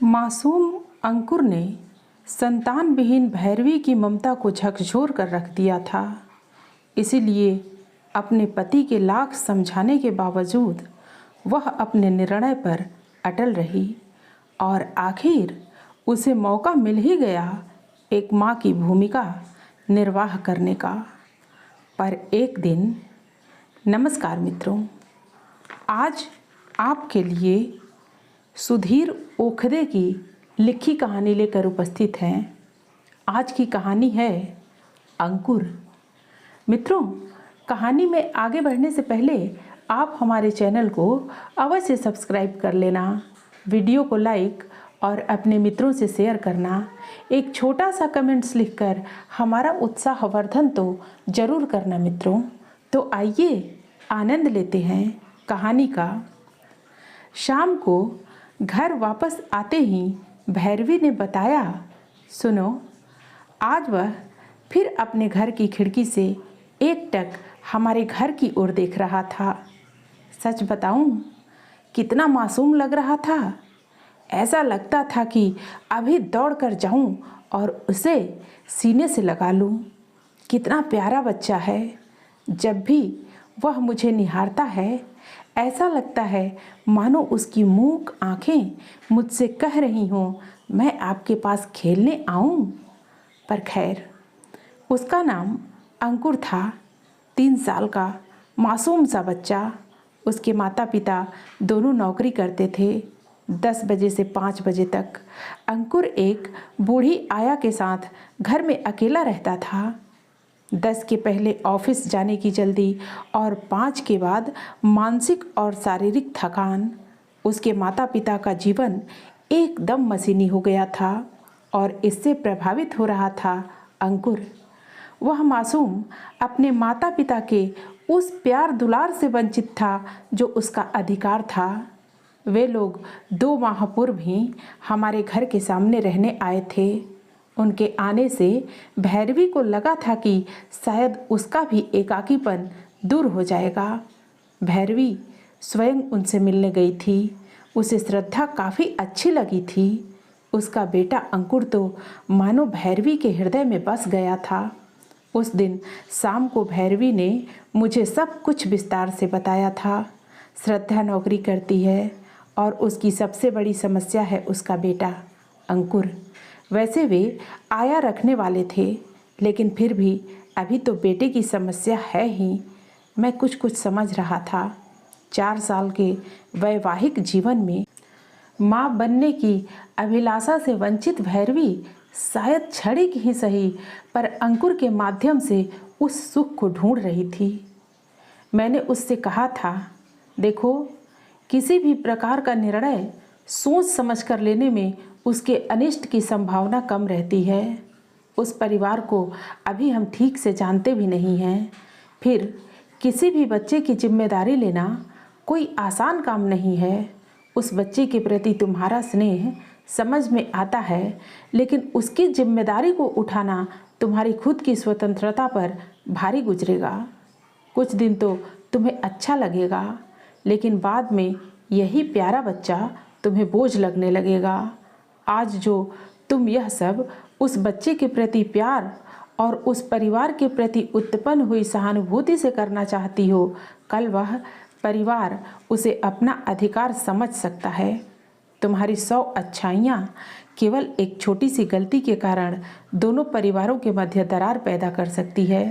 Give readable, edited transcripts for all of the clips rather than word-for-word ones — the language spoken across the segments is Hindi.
मासूम अंकुर ने संतान विहीन भैरवी की ममता को झकझोर कर रख दिया था। इसीलिए अपने पति के लाख समझाने के बावजूद वह अपने निर्णय पर अटल रही और आखिर उसे मौका मिल ही गया एक माँ की भूमिका निर्वाह करने का। पर एक दिन, नमस्कार मित्रों, आज आपके लिए सुधीर ओखदे की लिखी कहानी लेकर उपस्थित हैं। आज की कहानी है अंकुर। मित्रों, कहानी में आगे बढ़ने से पहले आप हमारे चैनल को अवश्य सब्सक्राइब कर लेना, वीडियो को लाइक और अपने मित्रों से शेयर करना, एक छोटा सा कमेंट्स लिखकर हमारा उत्साहवर्धन तो जरूर करना मित्रों। तो आइए आनंद लेते हैं कहानी का। शाम को घर वापस आते ही भैरवी ने बताया, सुनो, आज वह फिर अपने घर की खिड़की से एकटक हमारे घर की ओर देख रहा था। सच बताऊं, कितना मासूम लग रहा था। ऐसा लगता था कि अभी दौड़ कर जाऊं और उसे सीने से लगा लूं। कितना प्यारा बच्चा है। जब भी वह मुझे निहारता है, ऐसा लगता है मानो उसकी मूक आंखें मुझसे कह रही हों, मैं आपके पास खेलने आऊं। पर खैर, उसका नाम अंकुर था। 3 साल का मासूम सा बच्चा। उसके माता पिता दोनों नौकरी करते थे। 10 बजे से 5 बजे तक अंकुर एक बूढ़ी आया के साथ घर में अकेला रहता था। 10 के पहले ऑफिस जाने की जल्दी और 5 के बाद मानसिक और शारीरिक थकान। उसके माता पिता का जीवन एकदम मशीनी हो गया था और इससे प्रभावित हो रहा था अंकुर। वह मासूम अपने माता पिता के उस प्यार दुलार से वंचित था जो उसका अधिकार था। वे लोग 2 माह पूर्व ही हमारे घर के सामने रहने आए थे। उनके आने से भैरवी को लगा था कि शायद उसका भी एकाकीपन दूर हो जाएगा। भैरवी स्वयं उनसे मिलने गई थी। उसे श्रद्धा काफ़ी अच्छी लगी थी। उसका बेटा अंकुर तो मानो भैरवी के हृदय में बस गया था। उस दिन शाम को भैरवी ने मुझे सब कुछ विस्तार से बताया था। श्रद्धा नौकरी करती है और उसकी सबसे बड़ी समस्या है उसका बेटा अंकुर। वैसे वे आया रखने वाले थे, लेकिन फिर भी अभी तो बेटे की समस्या है ही। मैं कुछ समझ रहा था। 4 साल के वैवाहिक जीवन में माँ बनने की अभिलाषा से वंचित भैरवी शायद क्षणिक ही सही पर अंकुर के माध्यम से उस सुख को ढूंढ रही थी। मैंने उससे कहा था, देखो, किसी भी प्रकार का निर्णय सोच समझ कर लेने में उसके अनिष्ट की संभावना कम रहती है। उस परिवार को अभी हम ठीक से जानते भी नहीं हैं। फिर किसी भी बच्चे की जिम्मेदारी लेना कोई आसान काम नहीं है। उस बच्चे के प्रति तुम्हारा स्नेह समझ में आता है, लेकिन उसकी जिम्मेदारी को उठाना तुम्हारी खुद की स्वतंत्रता पर भारी गुजरेगा। कुछ दिन तो तुम्हें अच्छा लगेगा, लेकिन बाद में यही प्यारा बच्चा तुम्हें बोझ लगने लगेगा। आज जो तुम यह सब उस बच्चे के प्रति प्यार और उस परिवार के प्रति उत्पन्न हुई सहानुभूति से करना चाहती हो, कल वह परिवार उसे अपना अधिकार समझ सकता है। तुम्हारी 100 अच्छाइयाँ केवल एक छोटी सी गलती के कारण दोनों परिवारों के मध्य दरार पैदा कर सकती है।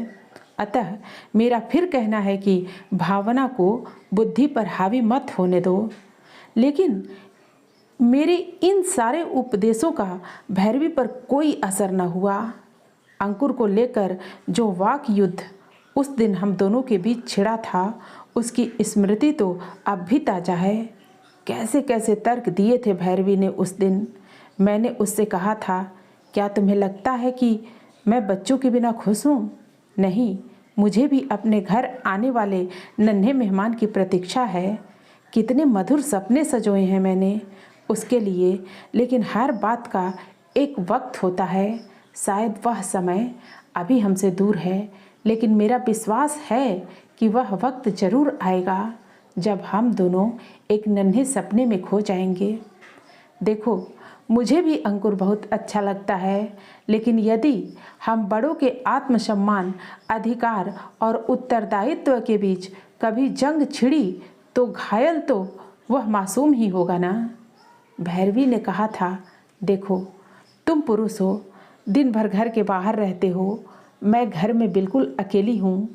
अतः मेरा फिर कहना है कि भावना को बुद्धि पर हावी मत होने दो। लेकिन मेरे इन सारे उपदेशों का भैरवी पर कोई असर न हुआ। अंकुर को लेकर जो वाक युद्ध उस दिन हम दोनों के बीच छिड़ा था, उसकी स्मृति तो अब भी ताजा है। कैसे कैसे तर्क दिए थे भैरवी ने उस दिन। मैंने उससे कहा था, क्या तुम्हें लगता है कि मैं बच्चों के बिना खुश हूँ? नहीं, मुझे भी अपने घर आने वाले नन्हे मेहमान की प्रतीक्षा है। कितने मधुर सपने सजोए हैं मैंने उसके लिए, लेकिन हर बात का एक वक्त होता है। शायद वह समय अभी हमसे दूर है, लेकिन मेरा विश्वास है कि वह वक्त जरूर आएगा जब हम दोनों एक नन्हे सपने में खो जाएंगे। देखो, मुझे भी अंकुर बहुत अच्छा लगता है, लेकिन यदि हम बड़ों के आत्मसम्मान, अधिकार और उत्तरदायित्व के बीच कभी जंग छिड़ी तो घायल तो वह मासूम ही होगा ना। भैरवी ने कहा था, देखो तुम पुरुष हो, दिन भर घर के बाहर रहते हो, मैं घर में बिल्कुल अकेली हूँ।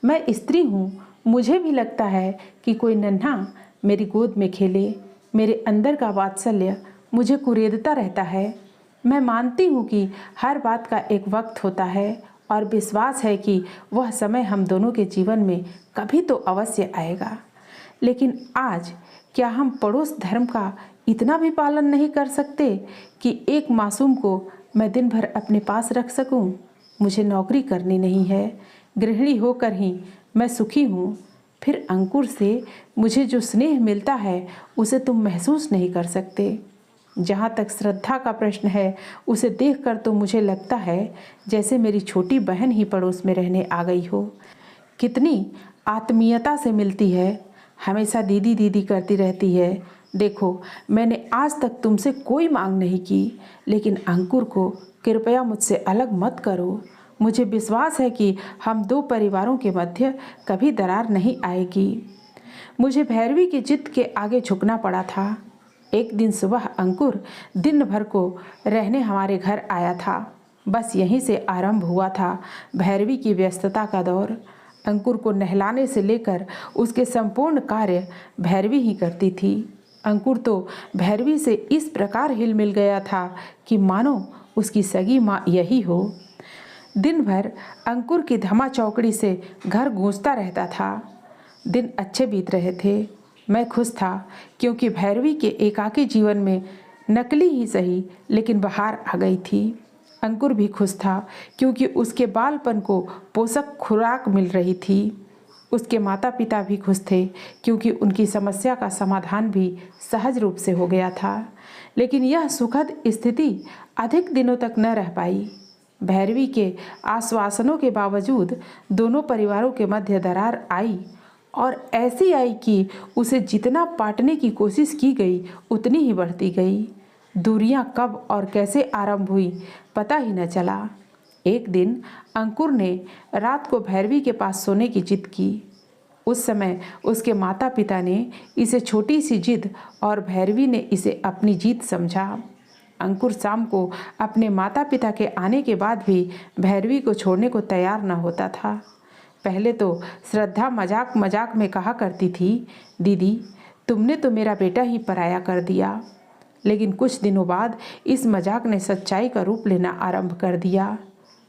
मैं स्त्री हूँ, मुझे भी लगता है कि कोई नन्हा मेरी गोद में खेले। मेरे अंदर का वात्सल्य मुझे कुरेदता रहता है। मैं मानती हूँ कि हर बात का एक वक्त होता है और विश्वास है कि वह समय हम दोनों के जीवन में कभी तो अवश्य आएगा। लेकिन आज क्या हम पड़ोस धर्म का इतना भी पालन नहीं कर सकते कि एक मासूम को मैं दिन भर अपने पास रख सकूं? मुझे नौकरी करनी नहीं है, गृहिणी होकर ही मैं सुखी हूँ। फिर अंकुर से मुझे जो स्नेह मिलता है उसे तुम महसूस नहीं कर सकते। जहाँ तक श्रद्धा का प्रश्न है, उसे देखकर तो मुझे लगता है जैसे मेरी छोटी बहन ही पड़ोस में रहने आ गई हो। कितनी आत्मीयता से मिलती है, हमेशा दीदी दीदी करती रहती है। देखो मैंने आज तक तुमसे कोई मांग नहीं की, लेकिन अंकुर को कृपया मुझसे अलग मत करो। मुझे विश्वास है कि हम दो परिवारों के मध्य कभी दरार नहीं आएगी। मुझे भैरवी की जिद के आगे झुकना पड़ा था। एक दिन सुबह अंकुर दिन भर को रहने हमारे घर आया था। बस यहीं से आरंभ हुआ था भैरवी की व्यस्तता का दौर। अंकुर को नहलाने से लेकर उसके संपूर्ण कार्य भैरवी ही करती थी। अंकुर तो भैरवी से इस प्रकार हिल मिल गया था कि मानो उसकी सगी माँ यही हो। दिन भर अंकुर की धमा चौकड़ी से घर गूंजता रहता था। दिन अच्छे बीत रहे थे। मैं खुश था क्योंकि भैरवी के एकाकी जीवन में नकली ही सही लेकिन बहार आ गई थी। अंकुर भी खुश था क्योंकि उसके बालपन को पोषक खुराक मिल रही थी। उसके माता पिता भी खुश थे क्योंकि उनकी समस्या का समाधान भी सहज रूप से हो गया था। लेकिन यह सुखद स्थिति अधिक दिनों तक न रह पाई। भैरवी के आश्वासनों के बावजूद दोनों परिवारों के मध्य दरार आई, और ऐसी आई कि उसे जितना पाटने की कोशिश की गई उतनी ही बढ़ती गई। दूरियां कब और कैसे आरंभ हुई पता ही न चला। एक दिन अंकुर ने रात को भैरवी के पास सोने की जिद की। उस समय उसके माता पिता ने इसे छोटी सी जिद और भैरवी ने इसे अपनी जीत समझा। अंकुर शाम को अपने माता पिता के आने के बाद भी भैरवी को छोड़ने को तैयार न होता था। पहले तो श्रद्धा मजाक मजाक में कहा करती थी, दीदी तुमने तो मेरा बेटा ही पराया कर दिया। लेकिन कुछ दिनों बाद इस मजाक ने सच्चाई का रूप लेना आरंभ कर दिया।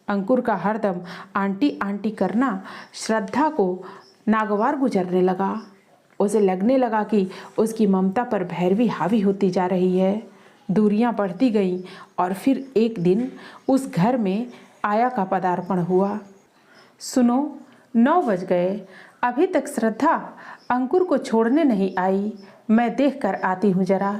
अंकुर का हरदम आंटी आंटी करना श्रद्धा को नागवार गुजरने लगा। उसे लगने लगा कि उसकी ममता पर भैरवी हावी होती जा रही है। दूरियां बढ़ती गईं और फिर एक दिन उस घर में आया का पदार्पण हुआ। सुनो 9 बज गए, अभी तक श्रद्धा अंकुर को छोड़ने नहीं आई। मैं देख कर आती हूँ जरा,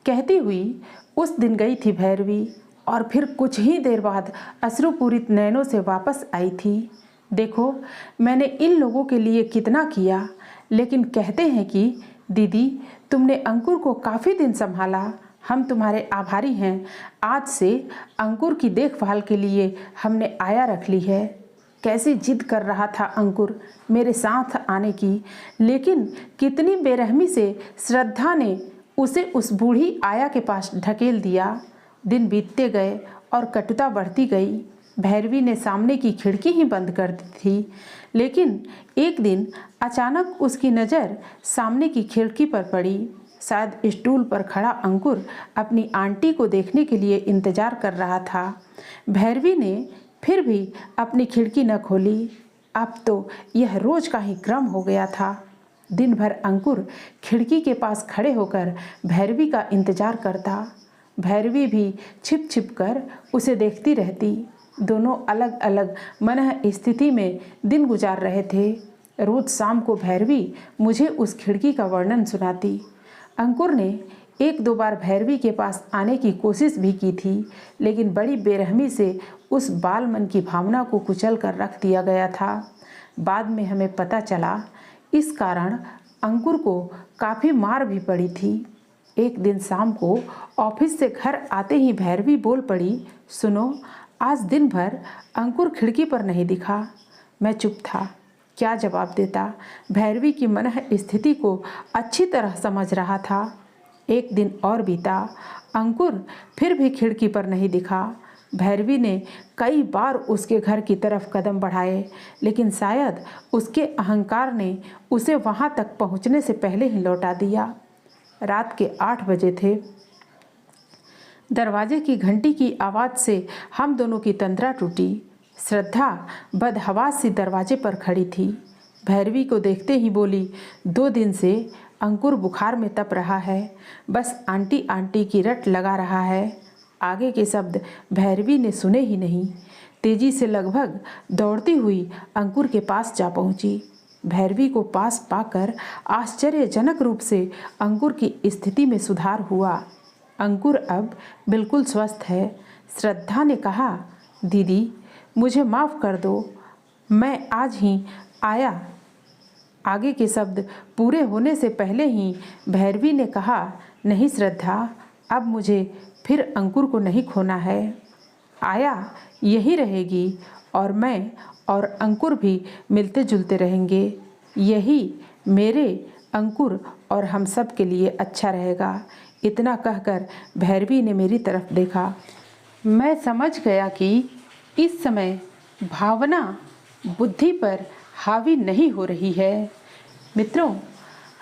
कहती हुई उस दिन गई थी भैरवी और फिर कुछ ही देर बाद अश्रुपूरित नैनों से वापस आई थी। देखो मैंने इन लोगों के लिए कितना किया, लेकिन कहते हैं कि दीदी तुमने अंकुर को काफ़ी दिन संभाला, हम तुम्हारे आभारी हैं। आज से अंकुर की देखभाल के लिए हमने आया रख ली है। कैसी जिद कर रहा था अंकुर मेरे साथ आने की, लेकिन कितनी बेरहमी से श्रद्धा ने उसे उस बूढ़ी आया के पास ढकेल दिया। दिन बीतते गए और कटुता बढ़ती गई। भैरवी ने सामने की खिड़की ही बंद कर दी थी, लेकिन एक दिन अचानक उसकी नज़र सामने की खिड़की पर पड़ी। शायद स्टूल पर खड़ा अंकुर अपनी आंटी को देखने के लिए इंतजार कर रहा था। भैरवी ने फिर भी अपनी खिड़की न खोली। अब तो यह रोज का ही क्रम हो गया था। दिन भर अंकुर खिड़की के पास खड़े होकर भैरवी का इंतजार करता। भैरवी भी छिप छिप कर उसे देखती रहती। दोनों अलग अलग मनः स्थिति में दिन गुजार रहे थे। रोज शाम को भैरवी मुझे उस खिड़की का वर्णन सुनाती। अंकुर ने 1-2 बार भैरवी के पास आने की कोशिश भी की थी, लेकिन बड़ी बेरहमी से उस बाल मन की भावना को कुचल कर रख दिया गया था। बाद में हमें पता चला इस कारण अंकुर को काफ़ी मार भी पड़ी थी। एक दिन शाम को ऑफिस से घर आते ही भैरवी बोल पड़ी, सुनो, आज दिन भर अंकुर खिड़की पर नहीं दिखा। मैं चुप था, क्या जवाब देता। भैरवी की मन स्थिति को अच्छी तरह समझ रहा था। एक दिन और बीता, अंकुर फिर भी खिड़की पर नहीं दिखा। भैरवी ने कई बार उसके घर की तरफ कदम बढ़ाए, लेकिन शायद उसके अहंकार ने उसे वहां तक पहुंचने से पहले ही लौटा दिया। रात के 8 बजे थे। दरवाजे की घंटी की आवाज़ से हम दोनों की तंद्रा टूटी। श्रद्धा बदहवास सी दरवाजे पर खड़ी थी। भैरवी को देखते ही बोली, 2 दिन से अंकुर बुखार में तप रहा है, बस आंटी आंटी की रट लगा रहा है। आगे के शब्द भैरवी ने सुने ही नहीं। तेजी से लगभग दौड़ती हुई अंकुर के पास जा पहुंची। भैरवी को पास पाकर आश्चर्यजनक रूप से अंकुर की स्थिति में सुधार हुआ। अंकुर अब बिल्कुल स्वस्थ है। श्रद्धा ने कहा, दीदी मुझे माफ़ कर दो, मैं आज ही आया। आगे के शब्द पूरे होने से पहले ही भैरवी ने कहा, नहीं श्रद्धा, अब मुझे फिर अंकुर को नहीं खोना है। आया यही रहेगी और मैं और अंकुर भी मिलते जुलते रहेंगे। यही मेरे, अंकुर और हम सब के लिए अच्छा रहेगा। इतना कहकर भैरवी ने मेरी तरफ देखा। मैं समझ गया कि इस समय भावना बुद्धि पर हावी नहीं हो रही है। मित्रों,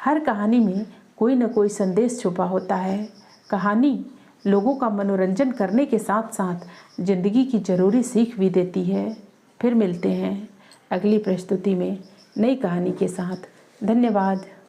हर कहानी में कोई न कोई संदेश छुपा होता है। कहानी लोगों का मनोरंजन करने के साथ साथ जिंदगी की ज़रूरी सीख भी देती है। फिर मिलते हैं अगली प्रस्तुति में नई कहानी के साथ। धन्यवाद।